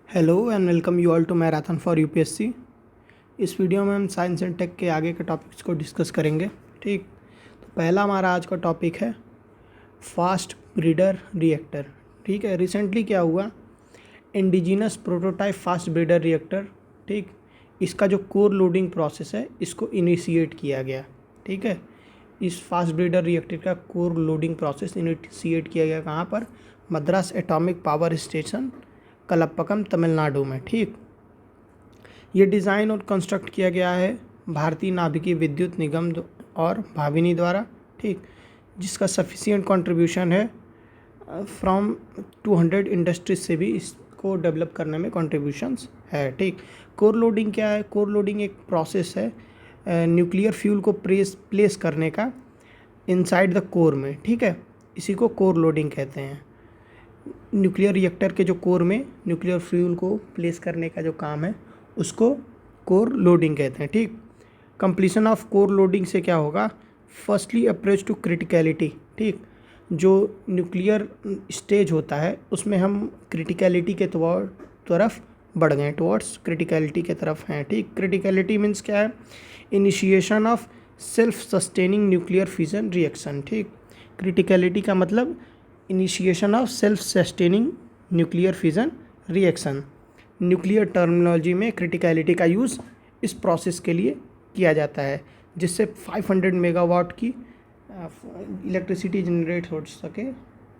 Hello and welcome you all to marathon for UPSC. इस video में हम science and take के आगे के टॉपिक्स को डिस्कस करेंगे। ठीक, तो पहला हमारा आज का टॉपिक है फास्ट ब्रीडर रिएक्टर। ठीक है, रिसेंटली क्या हुआ, indigenous prototype fast breeder reactor, ठीक, इसका जो कोर लोडिंग प्रोसेस है इसको इनिशिएट किया गया। ठीक है, इस फास्ट ब्रीडर रिएक्टर का कोर लोडिंग प्रोसेस इनिशिएट किया गया कहाँ पर, Madras atomic power station Kalpakkam Tamil Nadu में। ठीक, ये डिज़ाइन और कंस्ट्रक्ट किया गया है भारतीय नाभिकीय विद्युत निगम और भाविनी द्वारा। ठीक, जिसका सफिशिएंट कंट्रीब्यूशन है फ्रॉम 200 इंडस्ट्रीज से भी इसको डेवलप करने में कंट्रीब्यूशंस है। ठीक, कोर लोडिंग क्या है? कोर लोडिंग एक प्रोसेस है न्यूक्लियर फ्यूल को प्लेस करने का इनसाइड द कोर में। ठीक है, इसी को कोर लोडिंग कहते हैं। न्यूक्लियर रिएक्टर के जो कोर में न्यूक्लियर फ्यूल को प्लेस करने का जो काम है उसको कोर लोडिंग कहते हैं। ठीक, कंप्लीशन ऑफ कोर लोडिंग से क्या होगा, फर्स्टली अप्रोच टू क्रिटिकलिटी। ठीक, जो न्यूक्लियर स्टेज होता है उसमें हम क्रिटिकलिटी के तरफ बढ़ गए, टुवर्ड्स क्रिटिकलिटी के तरफ हैं। ठीक, क्रिटिकलिटी मीन्स क्या है, initiation of self sustaining nuclear fission reaction. ठीक, क्रिटिकलिटी का मतलब initiation of self sustaining nuclear fission reaction. Nuclear terminology में क्रिटिकलिटी का यूज़ इस प्रोसेस के लिए किया जाता है जिससे 500 मेगावाट की इलेक्ट्रिसिटी जनरेट हो सके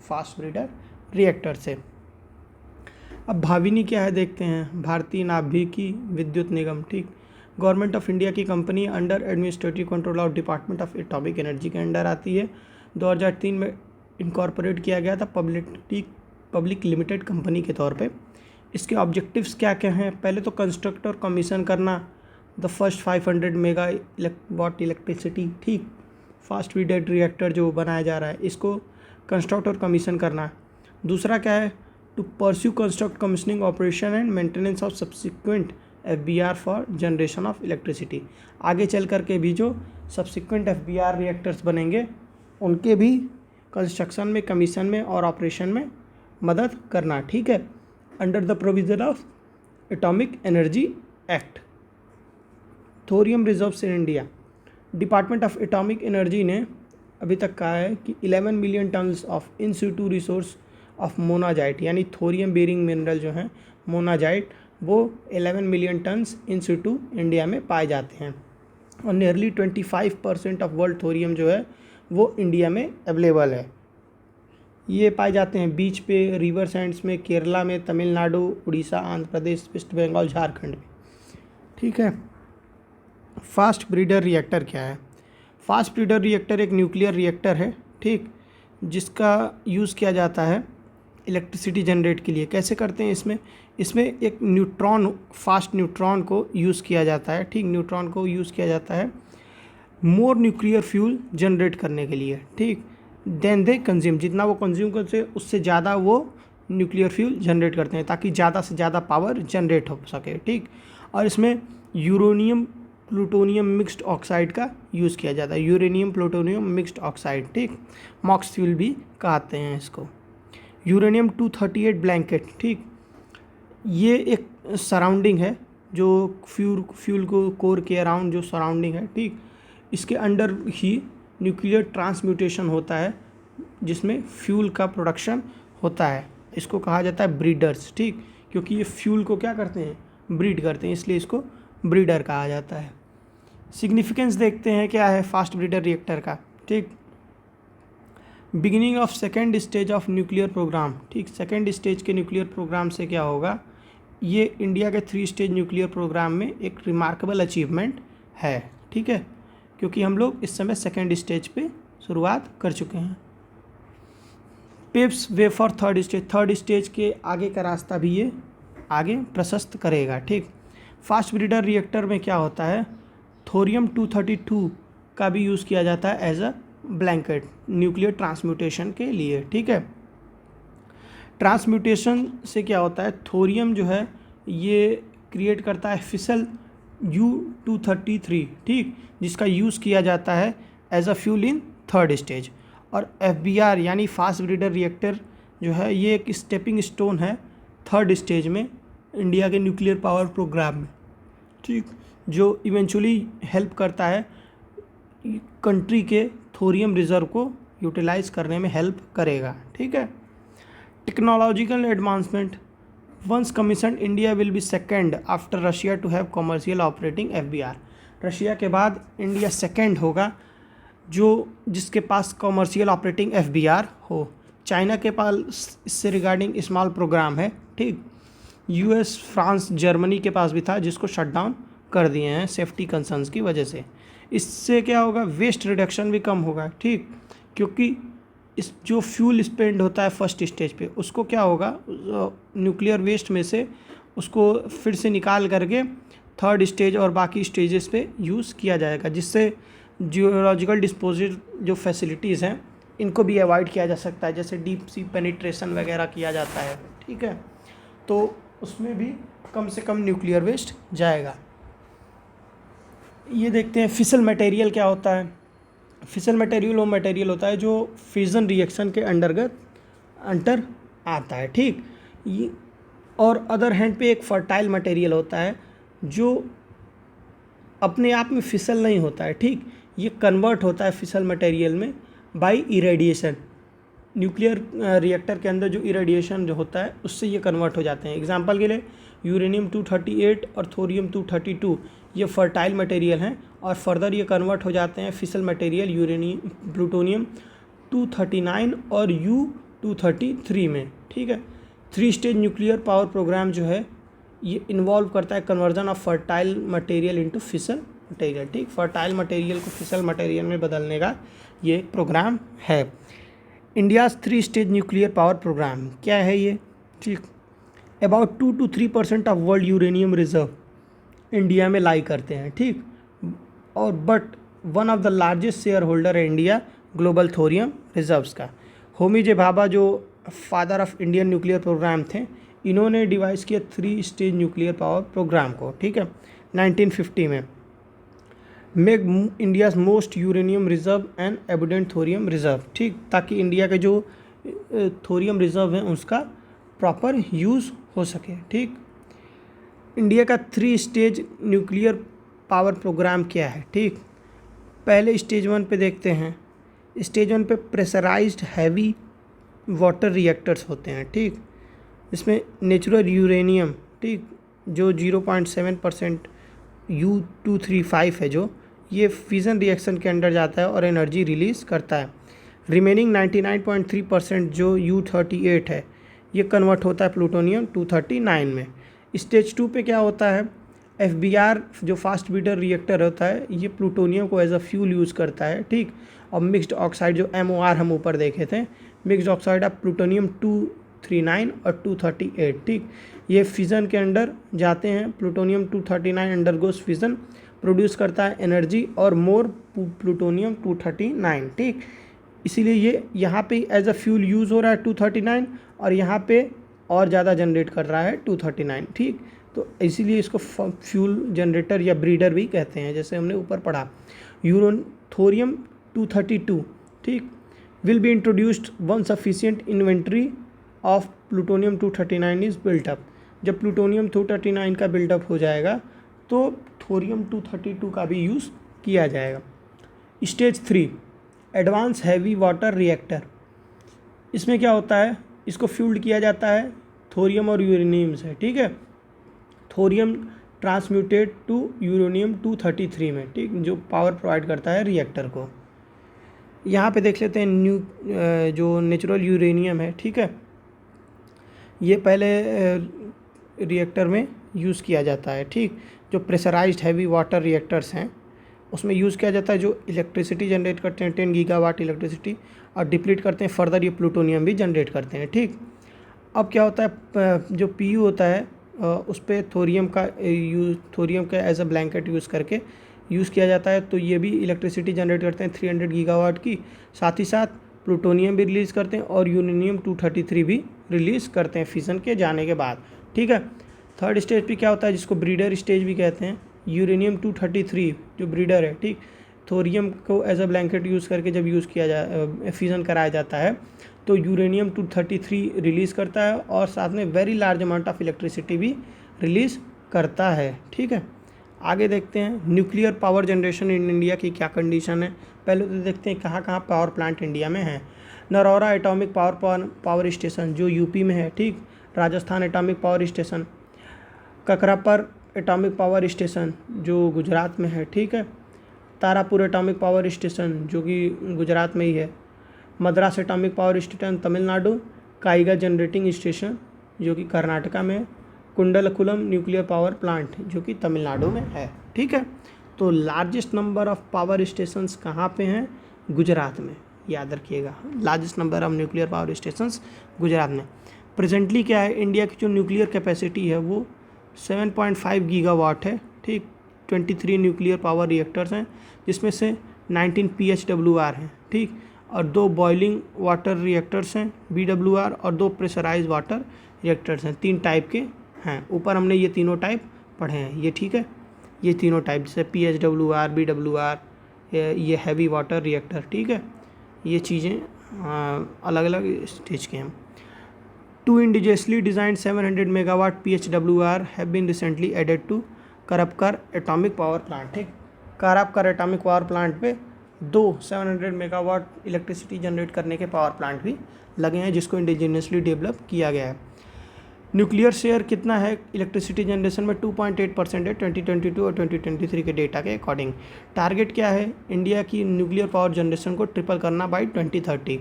फास्ट ब्रीडर रिएक्टर से। अब भाविनी क्या है देखते हैं, भारतीय नाभिकीय विद्युत निगम। ठीक, गवर्नमेंट ऑफ इंडिया की company under administrative control of department of atomic energy के अंडर आती है। 2003 में इनकॉर्पोरेट किया गया था पब्लिक लिमिटेड कंपनी के तौर पे। इसके ऑब्जेक्टिव्स क्या क्या हैं, पहले तो कंस्ट्रक्ट और कमीशन करना द फर्स्ट 500 मेगावाट इलेक्ट्रिसिटी। ठीक, फास्ट ब्रीडर रिएक्टर जो बनाया जा रहा है इसको कंस्ट्रक्ट और कमीशन करना। दूसरा क्या है, to pursue construct commissioning operation and maintenance of subsequent FBR for generation of electricity. आगे चल कर के भी जो सब्सिक्वेंट FBR रिएक्टर्स बनेंगे उनके भी कंस्ट्रक्शन में, कमीशन में और ऑपरेशन में मदद करना। ठीक है, under the provision of atomic energy act. Thorium reserves in India, department of atomic energy ने अभी तक कहा है कि 11 million tons of in Situ resource of monazite, यानी थोरियम बेरिंग मिनरल जो हैं मोनाजाइट, वो 11 मिलियन टन्स इन सिटू इंडिया में पाए जाते हैं और नियरली 25% ऑफ वर्ल्ड थोरियम जो है वो इंडिया में अवेलेबल है। ये पाए जाते हैं बीच पे, रिवर सैंड्स में, केरला में, तमिलनाडु, उड़ीसा, आंध्र प्रदेश, वेस्ट बंगाल, झारखंड में। ठीक है, फास्ट ब्रीडर रिएक्टर क्या है? फास्ट ब्रीडर रिएक्टर एक न्यूक्लियर रिएक्टर है। ठीक, जिसका यूज़ किया जाता है इलेक्ट्रिसिटी जनरेट के लिए। कैसे करते हैं इसमें एक न्यूट्रॉन, फास्ट न्यूट्रॉन को यूज़ किया जाता है। ठीक, न्यूट्रॉन को यूज़ किया जाता है मोर न्यूक्लियर फ्यूल जनरेट करने के लिए। ठीक, देन दे कंज्यूम, जितना वो कंज्यूम करते हैं उससे ज़्यादा वो न्यूक्लियर फ्यूल जनरेट करते हैं ताकि ज़्यादा से ज़्यादा पावर जनरेट हो सके। ठीक, और इसमें यूरेनियम प्लूटोनियम मिक्स्ड ऑक्साइड का यूज़ किया जाता है, यूरेनियम प्लूटोनियम मिक्स्ड ऑक्साइड। ठीक, मॉक्स फ्यूल भी कहते हैं इसको। Uranium 238 blanket. ठीक, ये एक सराउंडिंग है जो फ्यूल को कोर के अराउंड जो सराउंडिंग है। ठीक, इसके अंडर ही न्यूक्लियर ट्रांसम्यूटेशन होता है जिसमें फ्यूल का प्रोडक्शन होता है। इसको कहा जाता है ब्रीडर्स। ठीक, क्योंकि ये फ्यूल को क्या करते हैं, ब्रीड करते हैं, इसलिए इसको ब्रीडर कहा जाता है। सिग्निफिकेंस देखते हैं क्या है फास्ट ब्रीडर रिएक्टर का। ठीक, beginning of second stage of nuclear programme. ठीक, सेकेंड स्टेज के न्यूक्लियर प्रोग्राम से क्या होगा, ये इंडिया के 3 स्टेज न्यूक्लियर प्रोग्राम में एक रिमार्केबल अचीवमेंट है। ठीक है, क्योंकि हम लोग इस समय सेकेंड स्टेज पे शुरुआत कर चुके हैं। Paves way for third stage, third stage के आगे का रास्ता भी ये आगे प्रशस्त करेगा। ठीक, फास्ट ब्रीडर रिएक्टर में क्या होता है, थोरियम 232 का भी यूज़ किया जाता है as a blanket nuclear transmutation के लिए। ठीक है, ट्रांसम्यूटेशन से क्या होता है, थोरियम जो है ये क्रिएट करता है फिसल U233। ठीक, जिसका यूज़ किया जाता है as a fuel in third stage. और FBR यानी फास्ट ब्रीडर रिएक्टर जो है ये एक स्टेपिंग स्टोन है थर्ड स्टेज में इंडिया के न्यूक्लियर पावर प्रोग्राम में, ठीक, जो इवेंचुअली हेल्प करता है कंट्री के थोरियम रिजर्व को यूटिलाइज करने में हेल्प करेगा, ठीक है। Technological advancement, once commission India will be second after Russia to have commercial operating FBR। Russia के बाद इंडिया सेकेंड होगा जो जिसके पास कॉमर्शियल ऑपरेटिंग FBR हो। चाइना के पास इससे रिगार्डिंग स्मॉल प्रोग्राम है, ठीक। US, फ्रांस, जर्मनी के पास भी था जिसको शट डाउन कर दिए हैं सेफ्टी कंसर्न्स की वजह से। इससे क्या होगा, वेस्ट रिडक्शन भी कम होगा, ठीक, क्योंकि इस जो फ्यूल स्पेंड होता है फर्स्ट स्टेज पे उसको क्या होगा, न्यूक्लियर वेस्ट में से उसको फिर से निकाल करके थर्ड स्टेज और बाकी स्टेजेस पे यूज़ किया जाएगा, जिससे जियोलॉजिकल डिस्पोजल जो फैसिलिटीज़ हैं इनको भी अवॉइड किया जा सकता है, जैसे डीप सी पेनिट्रेशन वगैरह किया जाता है, ठीक है। तो उसमें भी कम से कम न्यूक्लियर वेस्ट जाएगा। ये देखते हैं फिसल मटेरियल क्या होता है। फिसल मटेरियल वो मटेरियल होता है जो फ्यूजन रिएक्शन के अंटर आता है, ठीक। ये और अदर हैंड पे एक फर्टाइल मटेरियल होता है जो अपने आप में फिसल नहीं होता है, ठीक। ये कन्वर्ट होता है फिसल मटेरियल में बाय इरेडिएशन। न्यूक्लियर रिएक्टर के अंदर जो इरेडिएशन जो होता है उससे ये कन्वर्ट हो जाते हैं। एग्जांपल के लिए यूरेनियम 238 और थोरियम 232 ये फर्टाइल मटेरियल हैं और फर्दर ये कन्वर्ट हो जाते हैं फिसल मटेरियल प्लूटोनियम 239 और U233 में, ठीक है। 3 स्टेज न्यूक्लियर पावर प्रोग्राम जो है ये इन्वॉल्व करता है conversion of fertile material into fissile material, ठीक। फर्टाइल मटेरियल को फिसल मटेरियल में बदलने का ये प्रोग्राम है। India's 3 stage nuclear power programme क्या है ये, ठीक। About 2 to 3% of world uranium reserve India में लाई करते हैं, ठीक। और but one of the largest shareholder है इंडिया ग्लोबल थोरियम रिजर्व्स का। होमी जे भाभा जो father of Indian nuclear programme थे, इन्होंने डिवाइस किया 3 स्टेज न्यूक्लियर पावर प्रोग्राम को, ठीक है, 1950 में। Make India's most uranium reserve and abundant thorium reserve, ठीक, ताकि इंडिया के जो थोरियम रिजर्व हैं उसका प्रॉपर यूज़ हो सके, ठीक। इंडिया का 3 स्टेज न्यूक्लियर पावर प्रोग्राम क्या है, ठीक। पहले स्टेज 1 पे देखते हैं। स्टेज 1 पे प्रेशराइज्ड हैवी वाटर रिएक्टर्स होते हैं, ठीक। इसमें नेचुरल यूरेनियम, ठीक, जो 0.7% U235 है, जो ये फिजन रिएक्शन के अंडर जाता है और एनर्जी रिलीज़ करता है। रिमेनिंग 99.3% जो U38 है ये कन्वर्ट होता है प्लूटोनियम 239 में। स्टेज 2 पे क्या होता है, FBR जो फास्ट ब्रीडर रिएक्टर होता है ये प्लूटोनियम को एज अ फ्यूल यूज़ करता है, ठीक। और मिक्स्ड ऑक्साइड जो MOR हम ऊपर देखे थे, मिक्स्ड ऑक्साइड ऑफ प्लूटोनियम 239 और 238, ठीक, ये फिज़न के अंडर जाते हैं। प्लूटोनियम 239 अंडरगोस फिज़न, प्रोड्यूस करता है एनर्जी और मोर प्लूटोनियम 239, ठीक। इसीलिए ये यहाँ पे एज अ फ्यूल यूज़ हो रहा है 239 और यहाँ पे और ज़्यादा जनरेट कर रहा है 239, ठीक। तो इसीलिए इसको फ्यूल जनरेटर या ब्रीडर भी कहते हैं, जैसे हमने ऊपर पढ़ा। थोरियम 232, ठीक, will be introduced one sufficient inventory of plutonium 239 is built up. जब प्लूटोनियम 239 का बिल्डअप हो जाएगा तो थोरियम 232 का भी यूज़ किया जाएगा। Stage 3 advance heavy water reactor, इसमें क्या होता है, इसको फ्यूल्ड किया जाता है थोरियम और यूरेनियम से, ठीक है। थोरियम ट्रांसम्यूटेड टू यूरेनियम 233 में, ठीक, जो पावर प्रोवाइड करता है रिएक्टर को। यहाँ पे देख लेते हैं जो नेचुरल यूरेनियम है, ठीक है, ये पहले रिएक्टर में यूज़ किया जाता है, ठीक। जो प्रेशराइज्ड हैवी वाटर रिएक्टर्स हैं उसमें यूज़ किया जाता है, जो इलेक्ट्रिसिटी जनरेट करते हैं 10 गीगावाट इलेक्ट्रिसिटी और डिप्लीट करते हैं फर्दर, ये प्लूटोनियम भी जनरेट करते हैं, ठीक। अब क्या होता है, जो PU होता है उस पर थोरियम का एज अ ब्लैंकेट यूज़ करके यूज़ किया जाता है, तो ये भी इलेक्ट्रिसिटी जनरेट करते हैं 300 गीगावाट की। साथ ही साथ प्लूटोनियम भी रिलीज़ करते हैं और यूरेनियम 233 भी रिलीज़ करते हैं फिजन के जाने के बाद, ठीक है। थर्ड स्टेज पे क्या होता है, जिसको ब्रीडर स्टेज भी कहते हैं। यूरेनियम 233 जो ब्रीडर है, ठीक, थोरियम को एज अ ब्लैंकेट यूज़ करके जब यूज़ किया फिजन कराया जाता है तो यूरेनियम 233 रिलीज़ करता है और साथ में very large amount of electricity भी रिलीज़ करता है। ठीक है, आगे देखते हैं nuclear power generation in India की क्या कंडीशन है। पहले तो देखते हैं कहाँ कहाँ पावर प्लांट इंडिया में है। नरौरा एटॉमिक पावर स्टेशन जो यूपी में है, ठीक। Rajasthan atomic power station, Kakrapar atomic power station जो गुजरात में है, ठीक है। तारापुर एटॉमिक पावर स्टेशन जो कि गुजरात में ही है। Madras atomic power station Tamil Nadu. Kaiga generating station जो कि कर्नाटका में। कुंडलकुलम न्यूक्लियर पावर प्लांट जो कि तमिलनाडु में है। ठीक है, तो largest number of power stations कहाँ पे हैं? गुजरात में, याद रखिएगा। Largest number of nuclear power stations Gujarat में। प्रेजेंटली क्या है, इंडिया की जो न्यूक्लियर कैपेसिटी है वो 7.5 गीगावाट है, ठीक। 23 न्यूक्लियर पावर रिएक्टर्स हैं जिसमें से 19 PHWR हैं, ठीक। और 2 बॉइलिंग वाटर रिएक्टर्स हैं BWR और 2 प्रेशराइज वाटर रिएक्टर्स हैं। 3 टाइप के हैं। ऊपर हमने ये तीनों टाइप पढ़े हैं, ये ठीक है। ये तीनों टाइप जैसे PHWR BWR, ये हैवी वाटर रिएक्टर, ठीक है। ये चीज़ें अलग अलग स्टेज के हैं। 2 indigenously designed 700 megawatt PHWR have been recently added to Kakrapar atomic power plant, ठीक। करपकर एटॉमिक पावर प्लांट पे 2 700 मेगावाट इलेक्ट्रिसिटी जनरेट करने के पावर प्लांट भी लगे हैं जिसको इंडिजिनियसली डेवलप किया गया है। न्यूक्लियर शेयर कितना है इलेक्ट्रिसिटी जनरेशन में? 2.8% है 2022 और 2023 के डेटा के अकॉर्डिंग। टारगेट क्या है? इंडिया की न्यूक्लियर पावर जनरेशन को ट्रिपल करना बाय 2030।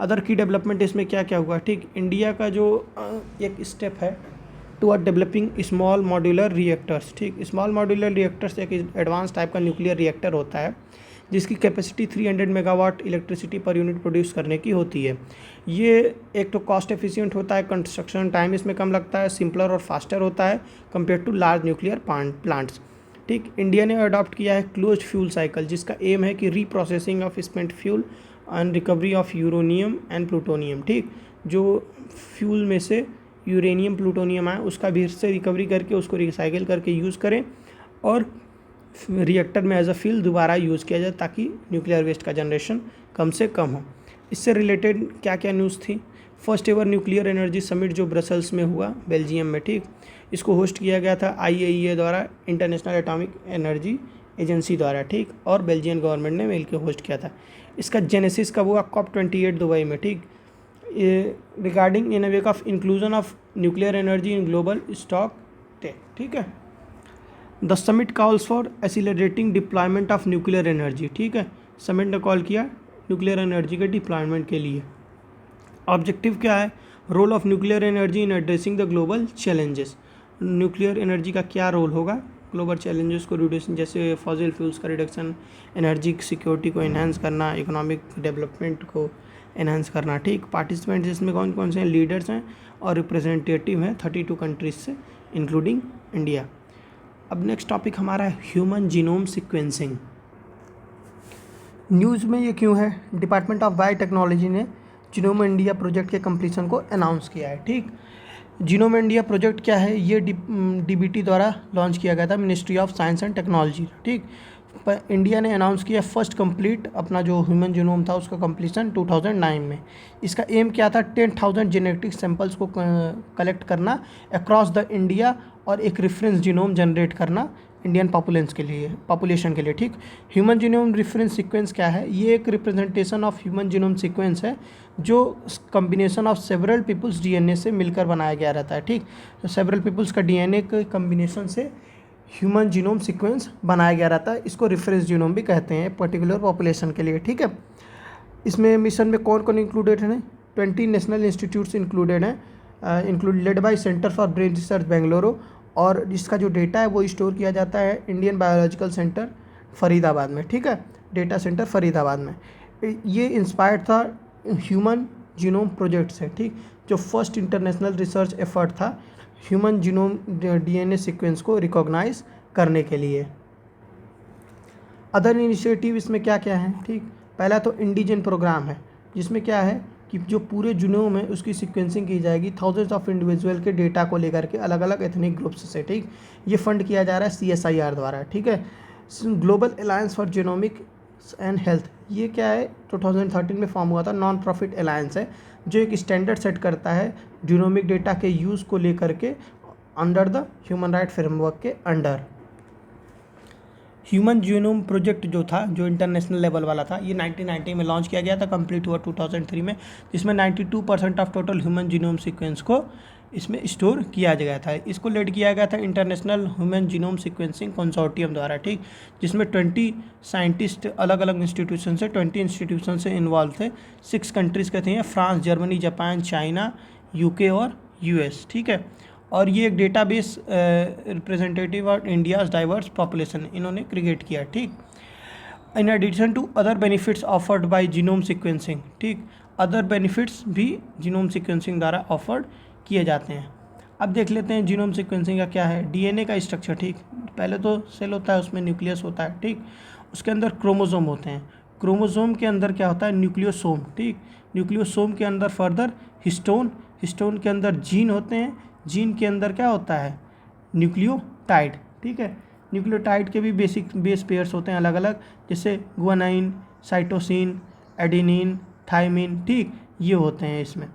अदर की डेवलपमेंट इसमें क्या क्या हुआ, ठीक। इंडिया का जो एक स्टेप है toward developing small modular reactors, ठीक। स्मॉल मॉड्यूलर रिएक्टर्स एक एडवांस टाइप का न्यूक्लियर रिएक्टर होता है जिसकी capacity 300 megawatt electricity per unit produce करने की होती है। ये एक तो कॉस्ट एफिशिएंट होता है, कंस्ट्रक्शन टाइम इसमें कम लगता है, सिंपलर और फास्टर होता है compare to large nuclear plants, ठीक। इंडिया ने अडॉप्ट किया है क्लोज्ड फ्यूल साइकिल जिसका एम है कि reprocessing of spent fuel and recovery of uranium and plutonium, ठीक। जो फ्यूल में से यूरेनियम प्लूटोनियम आए उसका भी से रिकवरी करके उसको रिसाइकिल करके यूज़ करें और रिएक्टर में एज अ फ्यूल दोबारा यूज़ किया जाए ताकि न्यूक्लियर वेस्ट का जनरेशन कम से कम हो। इससे रिलेटेड क्या क्या न्यूज़ थी? First ever nuclear energy summit जो ब्रसल्स में हुआ बेल्जियम में, ठीक। इसको होस्ट किया गया था IAEA द्वारा, इंटरनेशनल एटॉमिक एनर्जी एजेंसी द्वारा, ठीक। और बेल्जियन गवर्नमेंट ने मिल के होस्ट किया था। इसका जेनेसिस कब हुआ? COP28 दुबई में, ठीक। Regarding in wake of inclusion of nuclear energy in global stocktake, ठीक है। The summit calls for accelerating deployment of nuclear energy, ठीक है। समिट ने कॉल किया न्यूक्लियर एनर्जी के डिप्लॉयमेंट के लिए। ऑब्जेक्टिव क्या है? Role of nuclear energy in addressing the global challenges. Nuclear energy का क्या रोल होगा ग्लोबल चैलेंजेस को रिड्यूसिंग, जैसे फॉसिल फ्यूल्स का रिडक्शन, एनर्जी सिक्योरिटी को इन्हांस करना, इकोनॉमिक डेवलपमेंट को एनहांस करना, ठीक। पार्टिसिपेंट्स इसमें कौन कौन से हैं? लीडर्स हैं और रिप्रेजेंटेटिव हैं 32 कंट्रीज से इंक्लूडिंग इंडिया। अब नेक्स्ट टॉपिक हमारा है ह्यूमन जीनोम सीक्वेंसिंग। न्यूज़ में ये क्यों है? डिपार्टमेंट ऑफ बायोटेक्नोलॉजी ने जीनोम इंडिया प्रोजेक्ट के कंप्लीशन को अनाउंस किया है, ठीक। जीनोम इंडिया प्रोजेक्ट क्या है? ये DBT द्वारा लॉन्च किया गया था, ministry of science and technology, ठीक। पर इंडिया ने अनाउंस किया फर्स्ट कंप्लीट अपना जो ह्यूमन जीनोम था उसका कंप्लीशन 2009 में। इसका एम क्या था? 10,000 जेनेटिक सैंपल्स को कलेक्ट करना अक्रॉस द इंडिया और एक रेफरेंस जीनोम जनरेट करना इंडियन पॉपुलेशन के लिए, ठीक। ह्यूमन जीनोम रेफरेंस सीक्वेंस क्या है? ये एक representation of human genome sequence है जो combination of several peoples DNA से मिलकर बनाया गया रहता है, ठीक। तो सेवरल पीपल्स का DNA के कम्बिनेशन से ह्यूमन जीनोम सीक्वेंस बनाया गया रहता है। इसको रेफरेंस जीनोम भी कहते हैं पर्टिकुलर पॉपुलेशन के लिए, ठीक है। इसमें मिशन में कौन कौन इंक्लूडेड है? 20 नेशनल इंस्टीट्यूट्स इंक्लूडेड हैं, led by centre for brain research Bengaluru, और जिसका जो डेटा है वो स्टोर किया जाता है इंडियन बायोलॉजिकल सेंटर फरीदाबाद में, ठीक है। डेटा सेंटर फरीदाबाद में। ये इंस्पायर्ड था ह्यूमन जीनोम प्रोजेक्ट से, ठीक। जो फर्स्ट इंटरनेशनल रिसर्च एफर्ट था ह्यूमन जीनोम DNA सीक्वेंस को रिकॉग्नाइज करने के लिए। अदर इनिशिएटिव इसमें क्या क्या है, ठीक। पहला तो इंडिजन प्रोग्राम है जिसमें क्या है कि जो पूरे जीनोम है उसकी सीक्वेंसिंग की जाएगी थाउजेंड्स ऑफ इंडिविजुअल के डेटा को लेकर के अलग अलग एथनिक ग्रुप्स से, ठीक। ये फंड किया जा रहा है CSIR द्वारा, ठीक है। Global alliance for genomic and health, ये क्या है, 2013 में फॉर्म हुआ था, नॉन प्रॉफिट अलायंस है जो एक स्टैंडर्ड सेट करता है जीनोमिक डेटा के यूज़ को लेकर के under the human right framework के अंडर। ह्यूमन जीनोम प्रोजेक्ट जो था, जो इंटरनेशनल लेवल वाला था, ये 1990 में लॉन्च किया गया था, कंप्लीट हुआ 2003 में, जिसमें 92% of total human genome sequence को इसमें स्टोर किया गया था। इसको लीड किया गया था international human genome sequencing consortium द्वारा, ठीक, जिसमें 20 साइंटिस्ट अलग अलग इंस्टीट्यूशन से 20 इंस्टीट्यूशन से इन्वॉल्व थे। 6 कंट्रीज़ के थे, France, Germany, Japan, China, UK और यूएस, ठीक है। और ये एक database representative of India's diverse population इन्होंने क्रिएट किया, ठीक। In addition to other benefits offered by genome sequencing, ठीक, अदर बेनिफिट्स भी जीनोम सीक्वेंसिंग द्वारा ऑफर्ड किए जाते हैं। अब देख लेते हैं जीनोम सीक्वेंसिंग का क्या है। डीएनए का स्ट्रक्चर, ठीक, पहले तो सेल होता है, उसमें न्यूक्लियस होता है, ठीक, उसके अंदर क्रोमोसोम होते हैं, क्रोमोसोम के अंदर क्या होता है, न्यूक्लियोसोम, ठीक, न्यूक्लियोसोम के अंदर फर्दर हिस्टोन, हिस्टोन के अंदर जीन होते हैं, जीन के अंदर क्या होता है, न्यूक्लियोटाइड, ठीक है। न्यूक्लियोटाइड के भी बेस पेयर्स होते हैं अलग अलग, जैसे गुआनाइन, साइटोसिन, एडेनिन, थाइमिन, ठीक, ये होते हैं इसमें।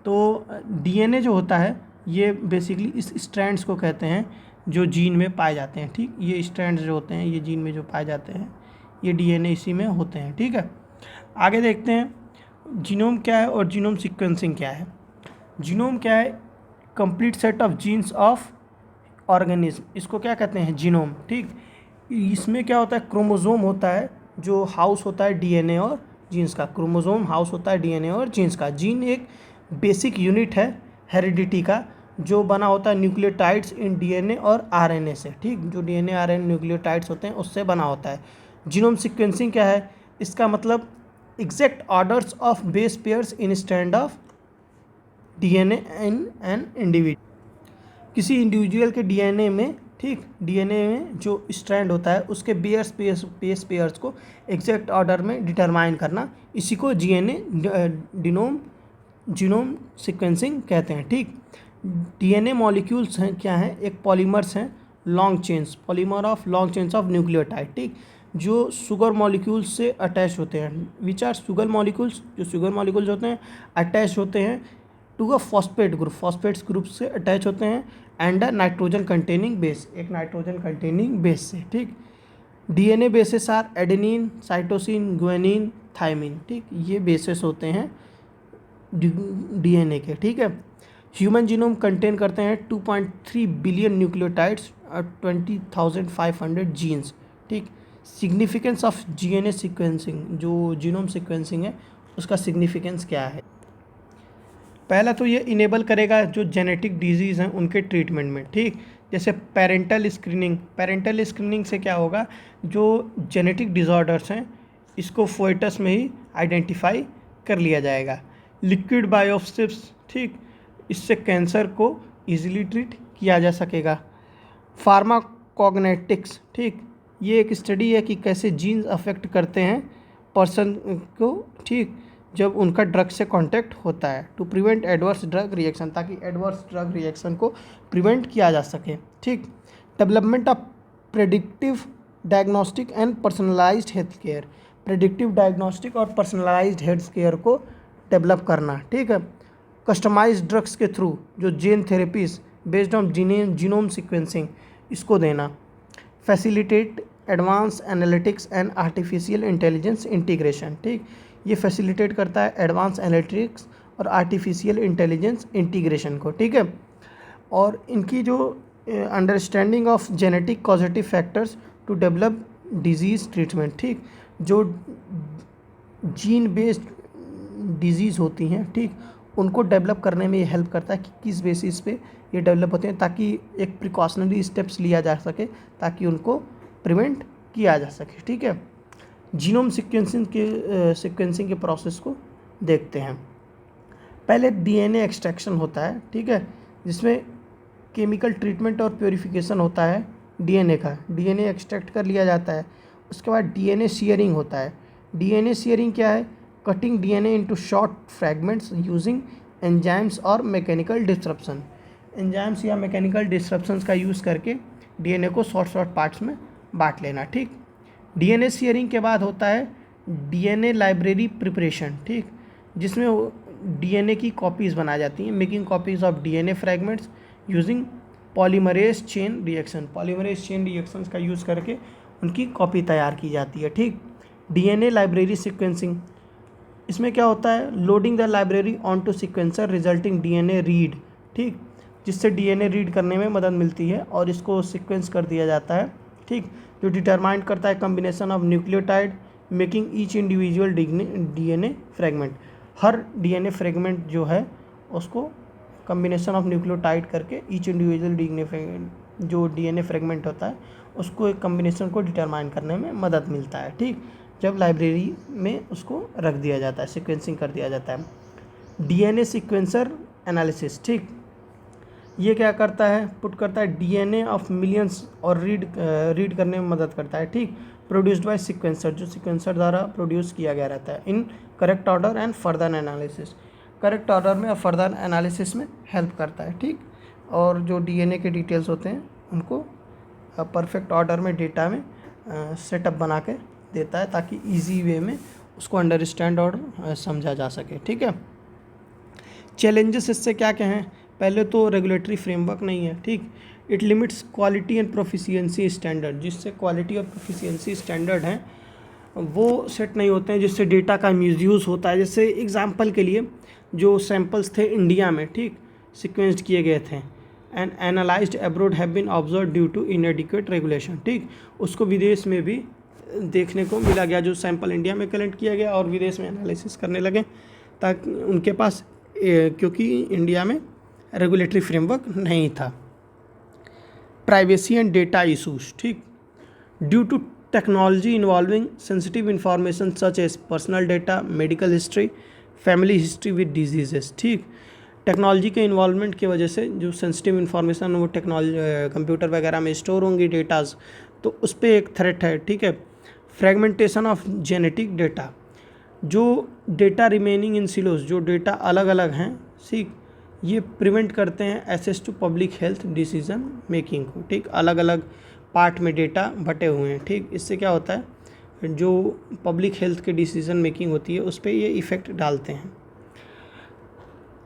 तो डीएनए जो होता है ये बेसिकली इस स्ट्रैंड्स को कहते हैं जो जीन में पाए जाते हैं, ठीक, ये स्ट्रैंड्स जो होते हैं ये जीन में जो पाए जाते हैं ये डीएनए इसी में होते हैं, ठीक है। आगे देखते हैं जीनोम क्या है और जीनोम सीक्वेंसिंग क्या है। जीनोम क्या है, complete set of jeans of organism, इसको क्या कहते हैं, जीनोम, ठीक। इसमें क्या होता है, क्रोमोसोम होता है जो हाउस होता है डीएनए और जीन्स का, क्रोमोसोम हाउस होता है डीएनए और जीन्स का। जीन एक बेसिक यूनिट है हेरिडिटी का, जो बना होता है न्यूक्लियोटाइड्स इन डीएनए और आरएनए से, ठीक, जो डीएनए आरएनए न्यूक्लियोटाइड्स होते हैं उससे बना होता है। जीनोम सीक्वेंसिंग क्या है, इसका मतलब exact orders of base pairs in strand of DNA in an individual, किसी इंडिविजुअल के डीएनए में, ठीक, डीएनए में जो स्ट्रैंड होता है उसके बेस पेयर्स को एग्जैक्ट ऑर्डर में डिटरमाइन करना, इसी को जीनोम सीक्वेंसिंग कहते हैं, ठीक। डीएनए मॉलिक्यूल्स हैं, क्या हैं, एक पॉलीमर्स हैं, long chains, polymer of long chains of nucleotide, ठीक, जो शुगर मॉलिक्यूल्स से अटैच होते हैं, विच आर शुगर मॉलिक्यूल्स, जो शुगर मॉलिक्यूल्स होते हैं अटैच होते हैं to a phosphate group, phosphates group से अटैच होते हैं, and a nitrogen containing base, एक नाइट्रोजन कंटेनिंग बेस से, ठीक। DNA bases are adenine, cytosine, guanine, thymine, ठीक, ये बेसिस होते हैं डीएनए के, ठीक है। ह्यूमन जीनोम कंटेन करते हैं 2.3 बिलियन न्यूक्लियोटाइड्स और 20,500 जीन्स, ठीक। सिग्निफिकेंस ऑफ जीएनए सीक्वेंसिंग, जो जीनोम सीक्वेंसिंग है उसका सिग्निफिकेंस क्या है। पहला तो ये इनेबल करेगा जो जेनेटिक डिजीज़ हैं उनके ट्रीटमेंट में, ठीक, जैसे पेरेंटल स्क्रीनिंग, पेरेंटल स्क्रीनिंग से क्या होगा, जो जेनेटिक डिसऑर्डर्स हैं इसको फोएटस में ही आइडेंटिफाई कर लिया जाएगा। लिक्विड बायोप्सिस, ठीक, इससे कैंसर को इजीली ट्रीट किया जा सकेगा। फार्माकोग्नेटिक्स, ठीक, ये एक स्टडी है कि कैसे जीन्स अफेक्ट करते हैं पर्सन को, ठीक, जब उनका ड्रग से कांटेक्ट होता है, to prevent adverse drug reaction, ताकि एडवर्स ड्रग रिएक्शन को प्रिवेंट किया जा सके, ठीक। Development of predictive diagnostic and personalised health care, predictive diagnostic और पर्सनलाइज्ड हेल्थ केयर को डेवलप करना, ठीक है। कस्टमाइज्ड ड्रग्स के थ्रू जो gene therapies based on genome sequencing इसको देना। Facilitate advance analytics and artificial intelligence integration, ठीक, ये फैसिलिटेट करता है एडवांस एनालिटिक्स और आर्टिफिशियल इंटेलिजेंस इंटीग्रेशन को, ठीक है। और इनकी जो understanding of genetic causative factors to develop disease treatment, ठीक, जो जीन बेस्ड डिजीज़ होती हैं, ठीक, उनको डेवलप करने में ये हेल्प करता है कि किस बेसिस पे ये डेवलप होते हैं, ताकि एक प्रिकॉशनरी स्टेप्स लिया जा सके ताकि उनको प्रिवेंट किया जा सके, ठीक है। जीनोम सीक्वेंसिंग के प्रोसेस को देखते हैं। पहले डीएनए एक्सट्रैक्शन होता है, ठीक है, जिसमें केमिकल ट्रीटमेंट और प्योरीफिकेशन होता है डीएनए का, डीएनए एक्सट्रैक्ट कर लिया जाता है। उसके बाद डीएनए शेयरिंग होता है। डीएनए शेयरिंग क्या है, cutting DNA into short fragments using enzymes और मैकेनिकल डिस्ट्रप्शन, एंजाइम्स या मैकेनिकल डिस्ट्रप्शंस का यूज़ करके डीएनए को शॉर्ट पार्ट्स में बांट लेना, ठीक। डीएनए शेयरिंग के बाद होता है डीएनए लाइब्रेरी प्रिपरेशन, ठीक, जिसमें डीएनए की कॉपीज़ बनाई जाती हैं, making copies of DNA fragments using polymerase chain reaction, polymerase chain reactions का यूज़ करके उनकी कॉपी तैयार की जाती है, ठीक। डीएनए लाइब्रेरी सीक्वेंसिंग, इसमें क्या होता है, loading the library onto sequencer resulting DNA read, ठीक, जिससे डीएनए रीड करने में मदद मिलती है और इसको सीक्वेंस कर दिया जाता है, ठीक, जो डिटरमाइन करता है combination of nucleotide making each individual DNA fragment, her DNA fragment जो है उसको कम्बिनेशन ऑफ न्यूक्लियोटाइड करके ईच इंडिविजुअल डीएनए जो डीएनए फ्रेगमेंट होता है उसको एक कम्बिनेशन को डिटरमाइन करने में मदद मिलता है, ठीक, जब लाइब्रेरी में उसको रख दिया जाता है, सीक्वेंसिंग कर दिया जाता है। डीएनए सीक्वेंसर एनालिसिस, ठीक, ये क्या करता है, पुट करता है डीएनए ऑफ मिलियंस और रीड करने में मदद करता है, ठीक, प्रोड्यूस्ड बाय सीक्वेंसर, जो सीक्वेंसर द्वारा प्रोड्यूस किया गया रहता है, in correct order and further analysis, correct order में और फर्दर एनालिसिस में हेल्प करता है, ठीक, और जो डीएनए के डिटेल्स होते हैं उनको परफेक्ट ऑर्डर में डेटा में सेटअप बना के देता है ताकि इजी वे में उसको अंडरस्टैंड और समझा जा सके, ठीक है। चैलेंजेस इससे क्या क्या हैं, पहले तो रेगुलेटरी फ्रेमवर्क नहीं है, ठीक, it limits quality and proficiency standard, जिससे क्वालिटी और प्रोफिशिएंसी स्टैंडर्ड हैं वो सेट नहीं होते हैं, जिससे डेटा का मिसयूज़ होता है। जैसे एग्जांपल के लिए जो सैंपल्स थे इंडिया में, ठीक, सिक्वेंस्ड किए गए थे and analysed abroad have been observe due to inadequate regulation, ठीक, उसको विदेश में भी देखने को मिला गया, जो सैंपल इंडिया में कलेक्ट किया गया और विदेश में एनालिसिस करने लगे ताकि उनके पास क्योंकि इंडिया में रेगुलेटरी फ्रेमवर्क नहीं था। प्राइवेसी एंड डेटा इशूज, ठीक, due to technology involving sensitive information such as personal data, medical history, family history with diseases, ठीक, टेक्नोलॉजी के इन्वॉल्वमेंट की वजह से जो सेंसिटिव इंफॉर्मेशन वो कंप्यूटर वगैरह में स्टोर होंगी डेटाज, तो उस पर एक थ्रेट है, ठीक है। फ्रेगमेंटेशन ऑफ जेनेटिक डेटा, जो डेटा रिमेनिंग इन सिलोस, जो डेटा अलग अलग हैं, ठीक, ये प्रिवेंट करते हैं access to public health decision making को, ठीक, अलग अलग पार्ट में डेटा बटे हुए हैं, ठीक, इससे क्या होता है जो पब्लिक हेल्थ के डिसीजन मेकिंग होती है उस पर ये इफ़ेक्ट डालते हैं।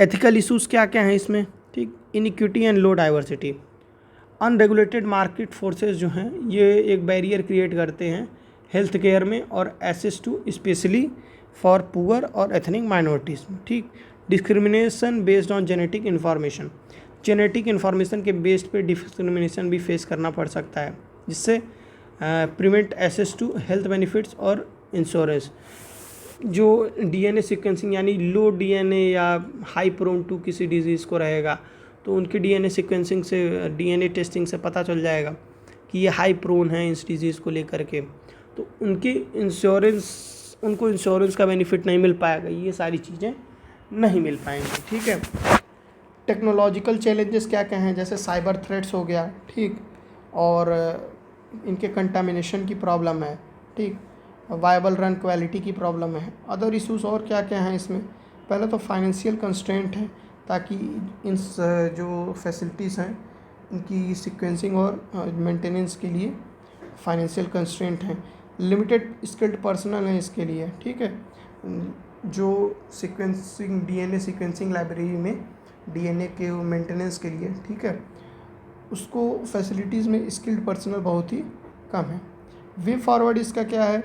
एथिकल इशूज़ क्या क्या हैं इसमें, ठीक, iniquity and low diversity, unregulated market forces जो हैं ये एक बैरियर क्रिएट करते हैं हेल्थ केयर में और access to specially for poor और एथनिक माइनॉरिटीज़, ठीक, discrimination based on genetic information, genetic information के बेस्ड पे डिस्क्रिमिनेशन भी फेस करना पड़ सकता है, जिससे prevent access to health benefits और इंश्योरेंस। जो डीएनए सीक्वेंसिंग यानी लो डीएनए या हाई प्रोन टू किसी डिजीज़ को रहेगा तो उनकी डीएनए सीक्वेंसिंग से, डीएनए टेस्टिंग से पता चल जाएगा कि ये हाई प्रोन है इस डिजीज़ को लेकर के, तो उनको इंश्योरेंस का बेनिफिट नहीं मिल पाएगा, ये सारी चीज़ें नहीं मिल पाएंगी, ठीक है। टेक्नोलॉजिकल चैलेंजेस क्या क्या हैं, जैसे साइबर थ्रेट्स हो गया, ठीक, और इनके कंटामिनेशन की प्रॉब्लम है, ठीक, वायबल रन क्वालिटी की प्रॉब्लम है। अदर इश्यूज और क्या क्या हैं इसमें, पहले तो फाइनेंशियल कंस्ट्रेंट है ताकि इन जो फैसिलिटीज़ हैं इनकी सीक्वेंसिंग और मेंटेनेंस के लिए फाइनेंशियल कंस्ट्रेंट हैं। लिमिटेड स्किल्ड पर्सनल हैं इसके लिए, ठीक है, जो सीक्वेंसिंग डीएनए सीक्वेंसिंग लाइब्रेरी में डीएनए के मेंटेनेंस के लिए, ठीक है, उसको फैसिलिटीज़ में स्किल्ड पर्सनल बहुत ही कम है। वे फॉरवर्ड इसका क्या है,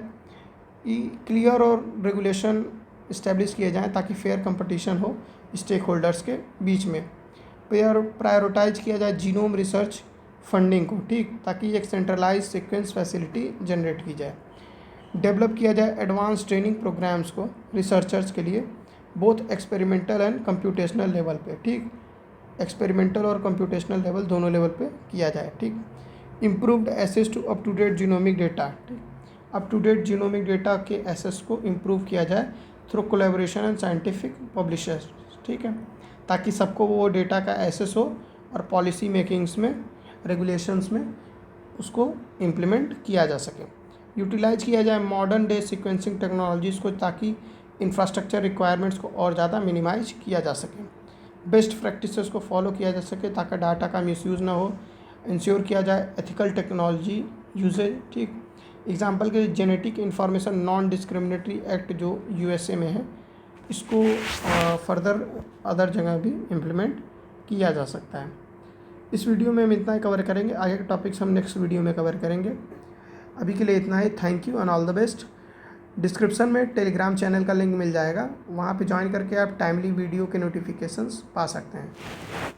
क्लियर और रेगुलेशन इस्टेब्लिश किए जाएँ ताकि फेयर कंपटीशन हो स्टेक होल्डर्स के बीच में। प्रायोरिटाइज किया जाए जीनोम रिसर्च फंडिंग को, ठीक, ताकि एक सेंट्रलाइज सीक्वेंस फैसिलिटी जनरेट की जाए। डेवलप किया जाए एडवांस ट्रेनिंग प्रोग्राम्स को रिसर्चर्स के लिए, both experimental and computational level पे, ठीक, एक्सपेरिमेंटल और कंप्यूटेशनल लेवल दोनों लेवल पे किया जाए, ठीक। Improved access to up to date genomic data, ठीक, up to date genomic data के एक्सेस को इम्प्रूव किया जाए through collaboration and scientific publishers, ठीक है, ताकि सबको वो डेटा का एक्सेस हो और पॉलिसी मेकिंग्स में, रेगुलेशंस में उसको इम्प्लीमेंट किया जा सके। यूटिलाइज किया जाए मॉडर्न डे सीक्वेंसिंग टेक्नोलॉजीज़ को ताकि इंफ्रास्ट्रक्चर रिक्वायरमेंट्स को और ज़्यादा मिनिमाइज किया जा सके। बेस्ट प्रैक्टिसेस को फॉलो किया जा सके ताकि डाटा का मिसयूज़ ना हो। इंश्योर किया जाए एथिकल टेक्नोलॉजी यूजेज, ठीक, एग्जाम्पल के genetic information non discriminatory act जो यूएसए में है, इसको फर्दर अदर जगह भी इम्प्लीमेंट किया जा सकता है। इस वीडियो में हम इतना ही कवर करेंगे, आगे के टॉपिक्स हम नेक्स्ट वीडियो में कवर करेंगे। अभी के लिए इतना ही। Thank you and all the best. Description में टेलीग्राम चैनल का लिंक मिल जाएगा, वहाँ पे ज्वाइन करके आप टाइमली वीडियो के नोटिफिकेशंस पा सकते हैं।